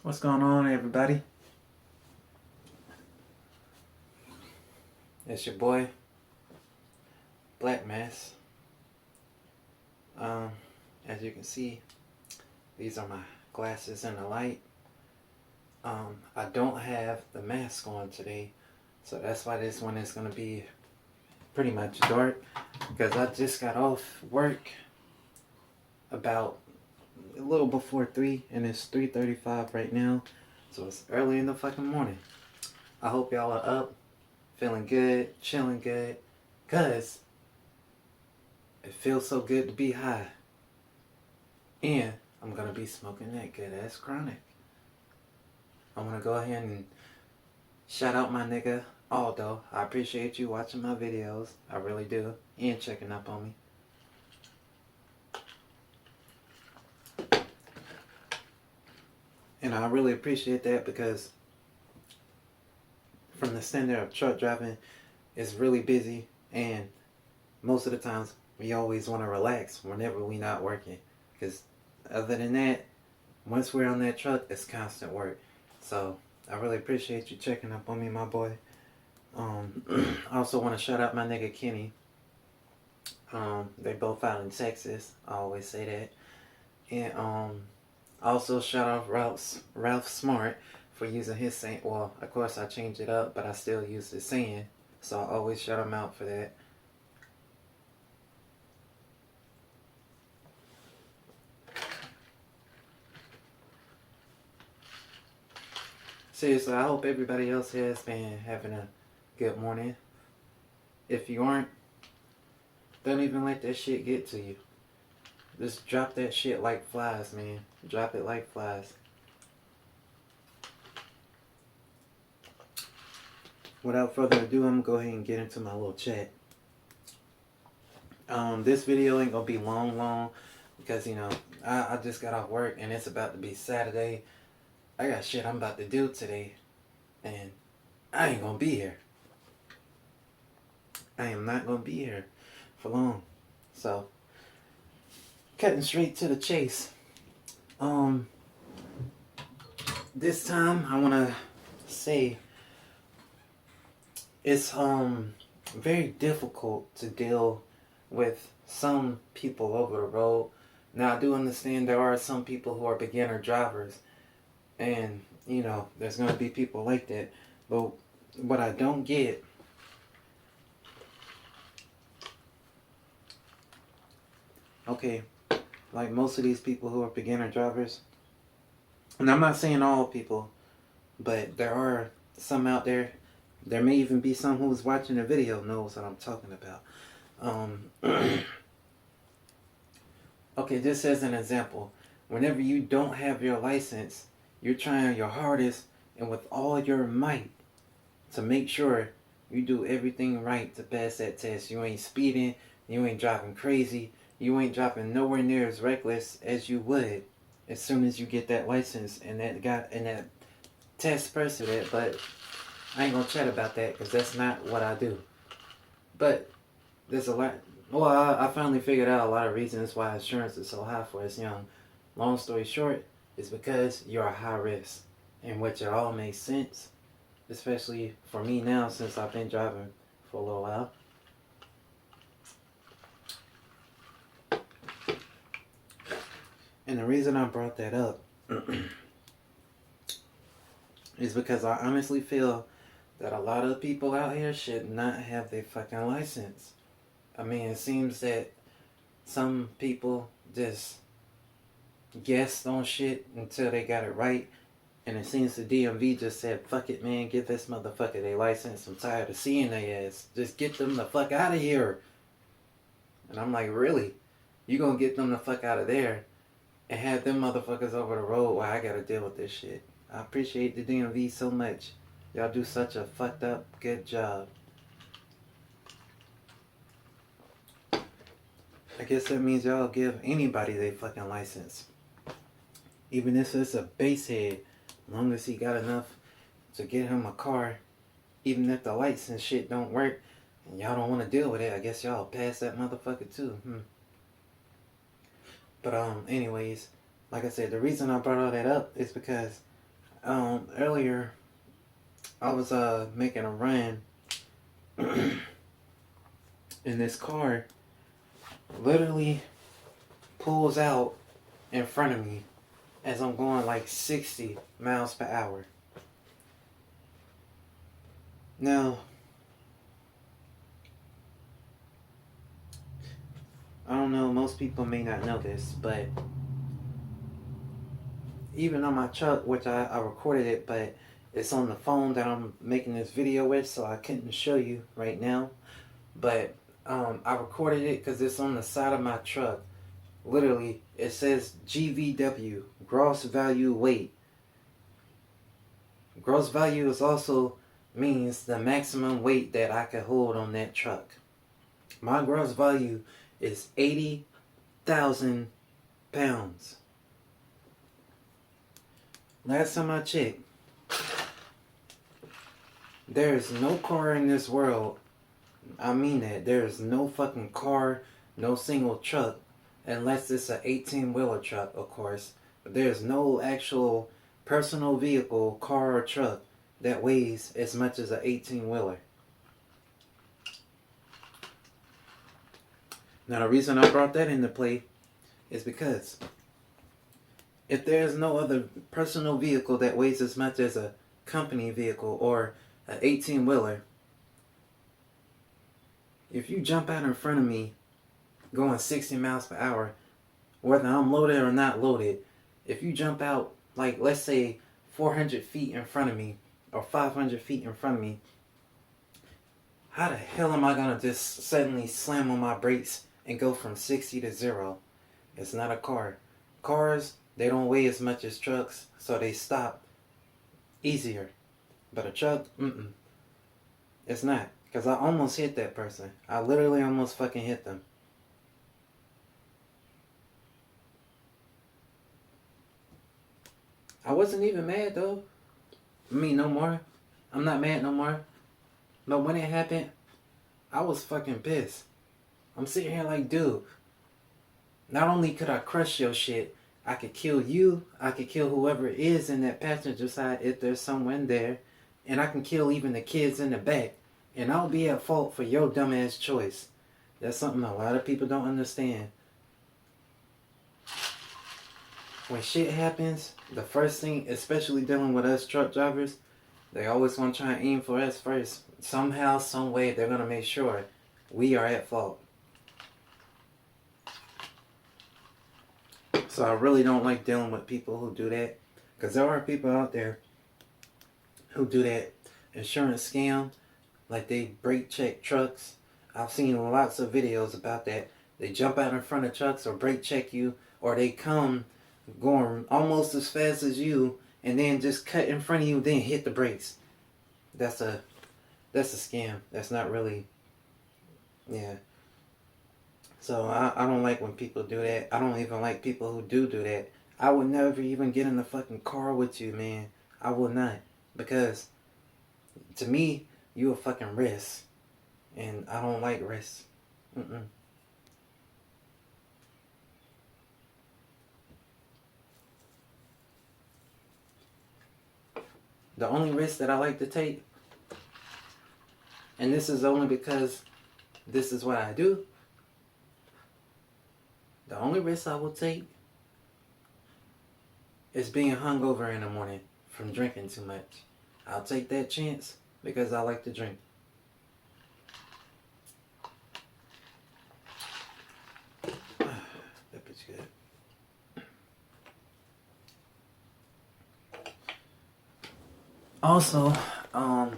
What's going on, everybody? It's your boy, Black Mass. Um, as you can see, these are my glasses in the light. I don't have the mask on today, so that's why this one is gonna be pretty much dark. Because I just got off work about a little before 3, and it's 3:35 right now, so it's early in the fucking morning. I hope y'all are up, feeling good, chilling good, cause it feels so good to be high. And I'm gonna be smoking that good ass chronic. I'm gonna go ahead and shout out my nigga Aldo. I appreciate you watching my videos. I really do. And checking up on me. And I really appreciate that because from the standard of truck driving, it's really busy, and most of the times we always want to relax whenever we not working. Because other than that, once we're on that truck, it's constant work. So I really appreciate you checking up on me, my boy. I also want to shout out my nigga Kenny. They both out in Texas. I always say that. And also shout out Ralph Smart for using his saying. Well, of course I changed it up, but I still use the saying. So I always shout him out for that. Seriously, I hope everybody else has been having a good morning. If you aren't, don't even let that shit get to you. Just drop that shit like flies, man. Drop it like flies. Without further ado, I'm gonna go ahead and get into my little chat. This video ain't gonna be long because I just got off work and it's about to be Saturday. I got shit I'm about to do today, and I ain't gonna be here. I am not gonna be here for long. So, cutting straight to the chase. This time I wanna say it's very difficult to deal with some people over the road. Now I do understand there are some people who are beginner drivers, and there's gonna be people like that. But what I don't get, okay, like most of these people who are beginner drivers, and I'm not saying all people, but there are some out there. There may even be some who's watching the video knows what I'm talking about. Okay, just as an example, whenever you don't have your license, you're trying your hardest and with all your might to make sure you do everything right to pass that test. You ain't speeding, you ain't driving crazy, you ain't driving nowhere near as reckless as you would as soon as you get that license and that test person that. But I ain't gonna chat about that because that's not what I do. But there's a lot. Well, I finally figured out a lot of reasons why insurance is so high for us young. Long story short, is because you're high risk, in which it all makes sense, especially for me now since I've been driving for a little while. And the reason I brought that up is because I honestly feel that a lot of people out here should not have their fucking license. I mean, it seems that some people just guessed on shit until they got it right. And it seems the DMV just said, fuck it, man, give this motherfucker their license. I'm tired of seeing their ass. Just get them the fuck out of here. And I'm like, really? You gonna get them the fuck out of there and have them motherfuckers over the road while I gotta deal with this shit? I appreciate the DMV so much. Y'all do such a fucked up good job. I guess that means y'all give anybody their fucking license. Even if it's a basehead, as long as he got enough to get him a car, even if the lights and shit don't work, and y'all don't want to deal with it, I guess y'all pass that motherfucker too. But anyways, like I said, the reason I brought all that up is because earlier I was making a run and this car literally pulls out in front of me as I'm going like 60 miles per hour. Now, I don't know, most people may not know this, but even on my truck, which I recorded it, but it's on the phone that I'm making this video with, so I couldn't show you right now. But I recorded it because it's on the side of my truck. Literally, it says GVW, gross value weight. Gross value is also means the maximum weight that I can hold on that truck. My gross value is 80,000 pounds. Last time I checked, there is no car in this world, I mean that, there is no fucking car, no single truck, unless it's an 18-wheeler truck, of course. But there's no actual personal vehicle, car or truck that weighs as much as an 18-wheeler. Now the reason I brought that into play is because if there's no other personal vehicle that weighs as much as a company vehicle or an 18-wheeler, if you jump out in front of me going 60 miles per hour, whether I'm loaded or not loaded, if you jump out, like, let's say 400 feet in front of me or 500 feet in front of me, how the hell am I gonna just suddenly slam on my brakes and go from 60 to 0? It's not a car. Cars, they don't weigh as much as trucks, so they stop easier. But a truck, it's not. Because I almost hit that person. I literally almost fucking hit them. I wasn't even mad though. I mean, no more. I'm not mad no more. But when it happened, I was fucking pissed. I'm sitting here like, dude, not only could I crush your shit, I could kill you, I could kill whoever is in that passenger side if there's someone there, and I can kill even the kids in the back, and I'll be at fault for your dumbass choice. That's something a lot of people don't understand. When shit happens, the first thing, especially dealing with us truck drivers, they always gonna try and aim for us first. Somehow, some way, they're gonna make sure we are at fault. So I really don't like dealing with people who do that, because there are people out there who do that insurance scam, like they brake check trucks. I've seen lots of videos about that. They jump out in front of trucks or brake check you, or they come going almost as fast as you and then just cut in front of you, then hit the brakes. That's a scam. That's not really, yeah. So I don't like when people do that. I don't even like people who do that. I would never even get in the fucking car with you, man. I would not. Because to me, you a fucking risk. And I don't like risks. The only risk that I like to take, and this is only because this is what I do, the only risk I will take is being hungover in the morning from drinking too much. I'll take that chance because I like to drink. That bitch good. Also, a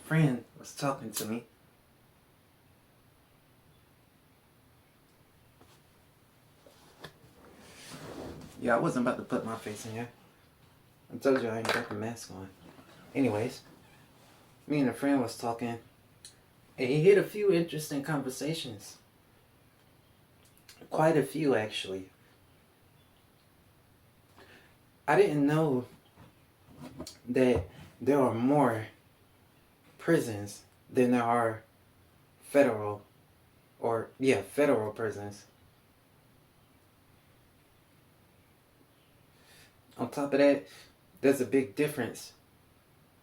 friend was talking to me. Yeah, I wasn't about to put my face in here. I told you I ain't got the mask on. Anyways, me and a friend was talking, and he had a few interesting conversations. Quite a few, actually. I didn't know that there are more prisons than there are federal prisons. On top of that, there's a big difference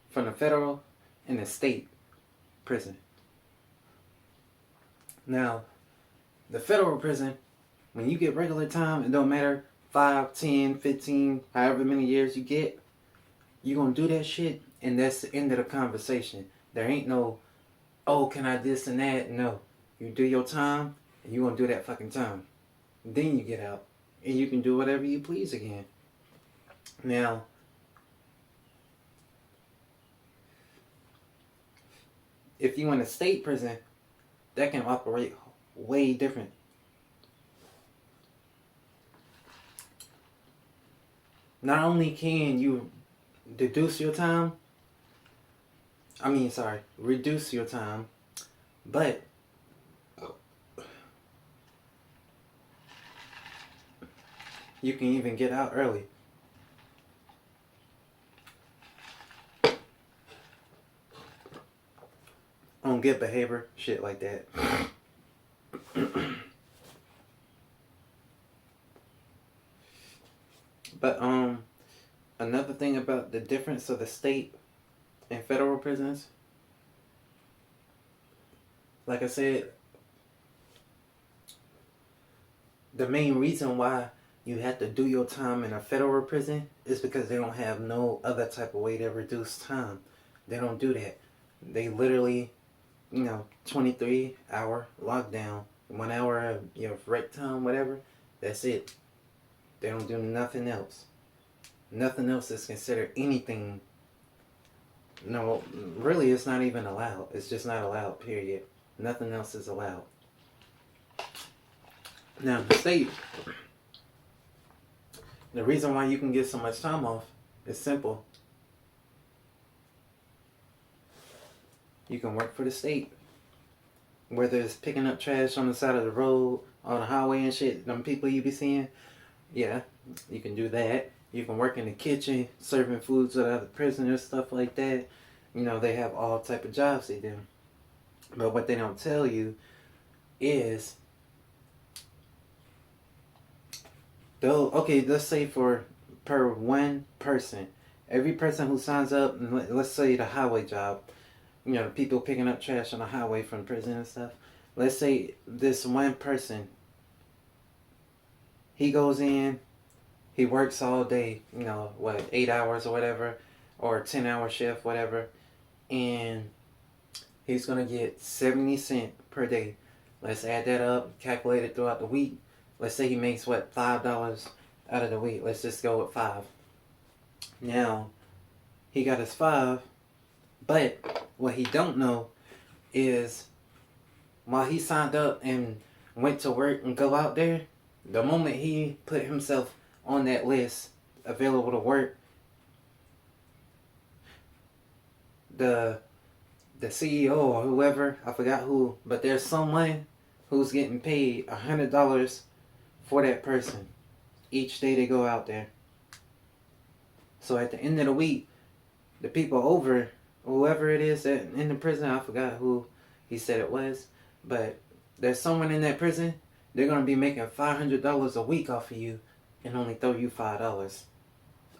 from the federal and the state prison. Now, the federal prison, when you get regular time, it don't matter 5, 10, 15, however many years you get, you're going to do that shit, and that's the end of the conversation. There ain't no, oh, can I this and that? No. You do your time, and you're going to do that fucking time. Then you get out, and you can do whatever you please again. Now, if you in a state prison, that can operate way different. Not only can you reduce your time, but you can even get out early. On good behavior, shit like that. But another thing about the difference of the state and federal prisons, like I said, the main reason why you have to do your time in a federal prison is because they don't have no other type of way to reduce time. They don't do that. They literally, 23-hour lockdown, 1 hour of your break time, whatever. That's it. They don't do nothing else. Nothing else is considered anything. No, really, it's not even allowed. It's just not allowed, period. Nothing else is allowed. Now, the state, the reason why you can get so much time off is simple. You can work for the state. Whether it's picking up trash on the side of the road, on the highway and shit, them people you be seeing, yeah, you can do that. You can work in the kitchen, serving food to the other prisoners, stuff like that. They have all type of jobs they do. But what they don't tell you is, let's say per one person, every person who signs up, let's say the highway job, the people picking up trash on the highway from prison and stuff. Let's say this one person, he goes in, he works all day, 8 hours or whatever, or a 10-hour shift, whatever, and he's going to get 70 cents per day. Let's add that up, calculate it throughout the week. Let's say he makes, $5 out of the week. Let's just go with 5. Now, he got his 5, but what he don't know is while he signed up and went to work and go out there, the moment he put himself on that list available to work, the CEO or whoever, I forgot who, but there's someone who's getting paid $100 for that person each day they go out there. So at the end of the week, the people over, whoever it is that in the prison, I forgot who he said it was, but there's someone in that prison, they're going to be making $500 a week off of you and only throw you $5.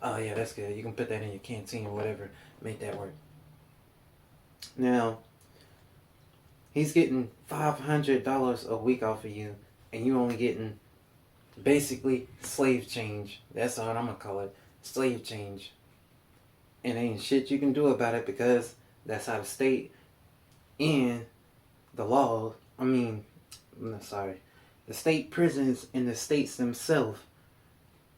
Oh yeah, that's good. You can put that in your canteen or whatever. Make that work. Now, he's getting $500 a week off of you, and you only getting basically slave change. That's what I'm going to call it. Slave change. And ain't shit you can do about it because that's how the state and the law, the state prisons and the states themselves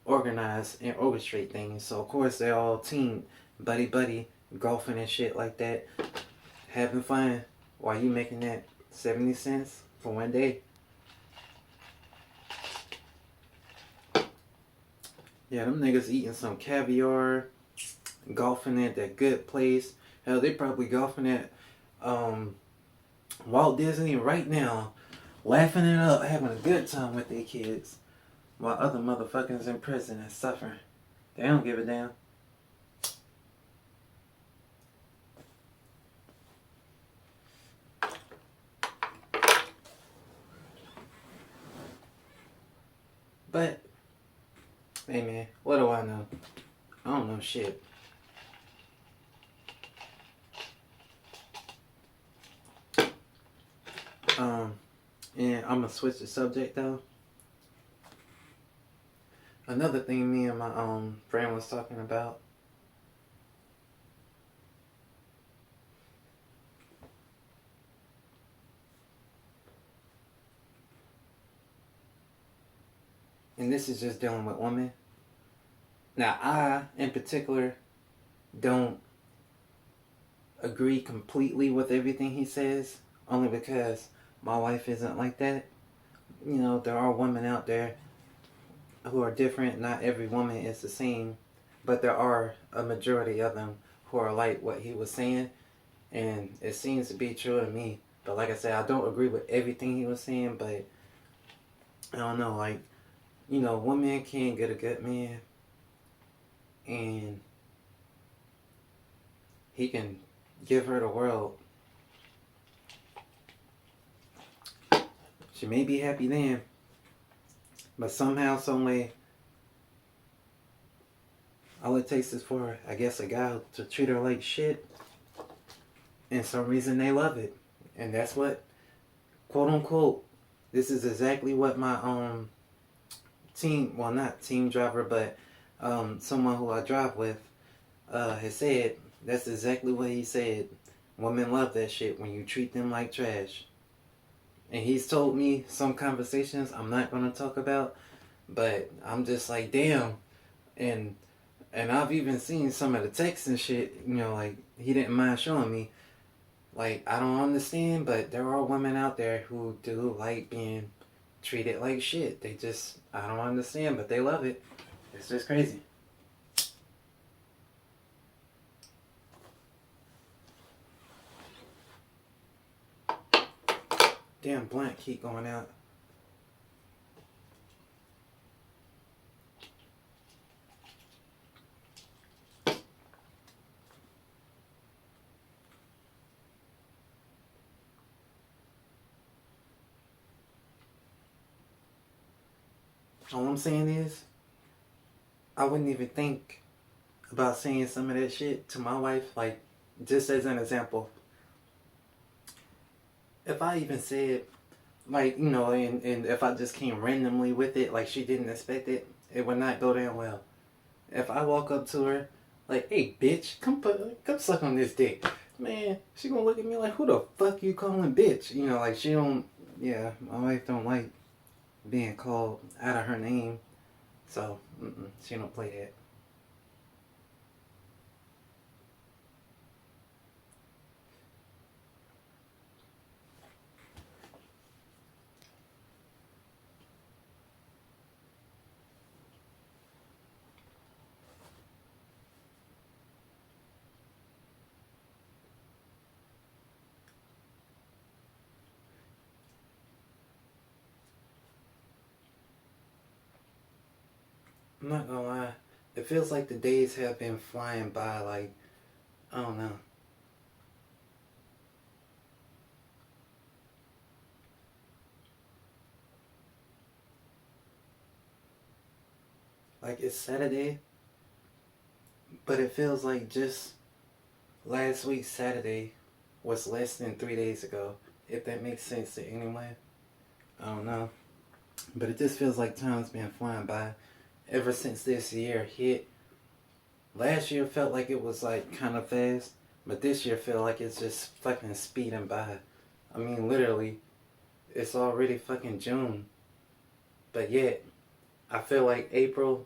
organize and orchestrate things. So of course they're all team buddy, golfing and shit like that, having fun while you making that 70 cents for one day. Yeah, them niggas eating some caviar, golfing at that good place. Hell, they probably golfing at Walt Disney right now, laughing it up, having a good time with their kids, while other motherfuckers in prison and suffering. They don't give a damn. But, hey man, what do I know? I don't know shit. And I'm gonna switch the subject though. Another thing me and my friend was talking about. And this is just dealing with women. Now I in particular don't agree completely with everything he says, only because my wife isn't like that. You know, there are women out there who are different. Not every woman is the same, but there are a majority of them who are like what he was saying, and it seems to be true to me. But like I said, I don't agree with everything he was saying, but I don't know, like, you know, women can get a good man, and he can give her the world. She may be happy then, but somehow, someway, all it takes is for, I guess, a guy to treat her like shit, and some reason they love it. And that's what, quote unquote, this is exactly what my team, well, not team driver, but someone who I drive with has said. That's exactly what he said. Women love that shit when you treat them like trash. And he's told me some conversations I'm not going to talk about, but I'm just like, damn. And I've even seen some of the texts and shit, you know, like, he didn't mind showing me. Like, I don't understand, but there are women out there who do like being treated like shit. They just, I don't understand, but they love it. It's just crazy. Damn, blunt keep going out. All I'm saying is, I wouldn't even think about saying some of that shit to my wife. Like, just as an example, if I even said, like, you know, and if I just came randomly with it, like she didn't expect it, it would not go down well. If I walk up to her, like, hey, bitch, come suck on this dick. Man, she gonna look at me like, who the fuck you calling bitch? You know, like, she don't, yeah, my wife don't like being called out of her name. So, she don't play that. I'm not gonna lie. It feels like the days have been flying by, like, I don't know. Like, it's Saturday, but it feels like just last week, Saturday, was less than 3 days ago. If that makes sense to anyone. I don't know. But it just feels like time's been flying by ever since this year hit. Last year felt like it was like kind of fast, but this year feel like it's just fucking speeding by. I mean, literally, it's already fucking June. But yet, I feel like April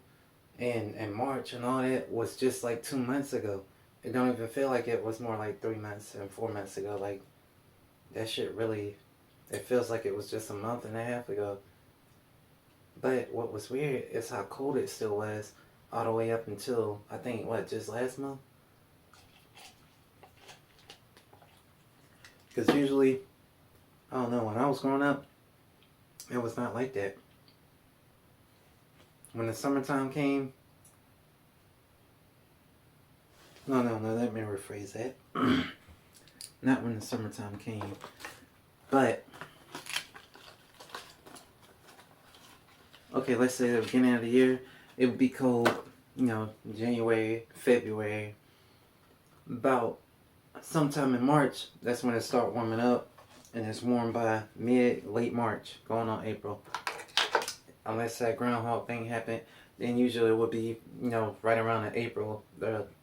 and March and all that was just like 2 months ago. It don't even feel like it was more like 3 months and 4 months ago. Like, that shit really, it feels like it was just a month and a half ago. But what was weird is how cold it still was all the way up until, I think, what, just last month? Because usually, I don't know, when I was growing up, it was not like that. When the summertime came, no, let me rephrase that. Not when the summertime came, but, okay, let's say the beginning of the year, it would be cold, you know, January, February, about sometime in March, that's when it start warming up, and it's warm by late March, going on April. Unless that groundhog thing happened, then usually it would be, you know, right around in April,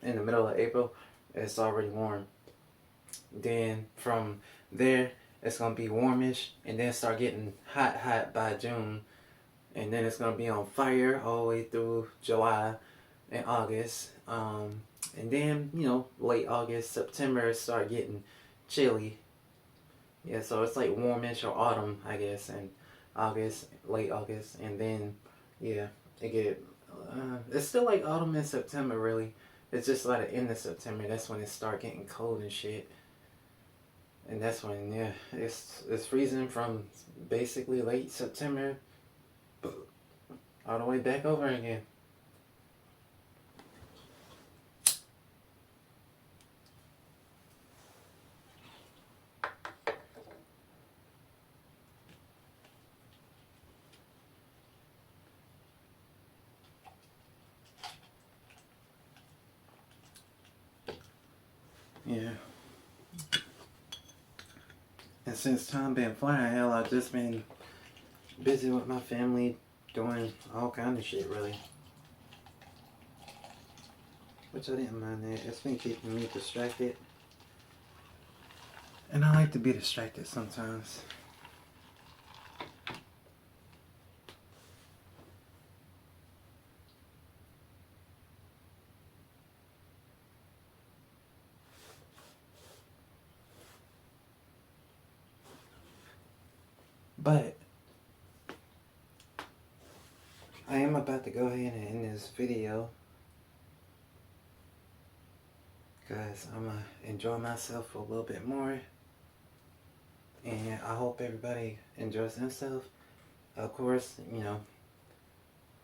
in the middle of April, it's already warm. Then from there, it's gonna be warmish, and then start getting hot by June, and then it's gonna be on fire all the way through July and August. And then, you know, late August, September, start getting chilly. Yeah, so it's like warmish or autumn, I guess, and August, late August, and then, yeah, it's still like autumn in September, really. It's just like the end of September, that's when it start getting cold and shit. And that's when, yeah, it's freezing from basically late September all the way back over again. Yeah. And since time been flying, hell, I've just been busy with my family, doing all kind of shit, really. Which I didn't mind that. It's been keeping me distracted. And I like to be distracted sometimes. But I am about to go ahead and end this video, because I'm going to enjoy myself a little bit more. And I hope everybody enjoys themselves. Of course, you know,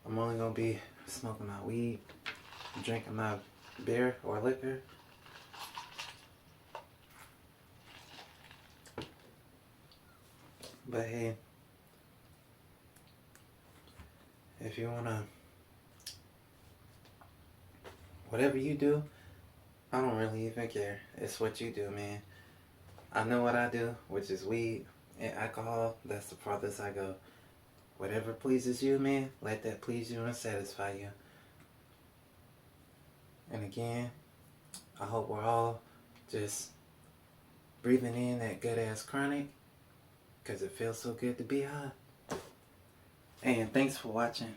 I'm only going to be smoking my weed, drinking my beer or liquor. But hey, if you want to, whatever you do, I don't really even care. It's what you do, man. I know what I do, which is weed and alcohol. That's the farthest I go. Whatever pleases you, man, let that please you and satisfy you. And again, I hope we're all just breathing in that good ass chronic, because it feels so good to be high. And thanks for watching.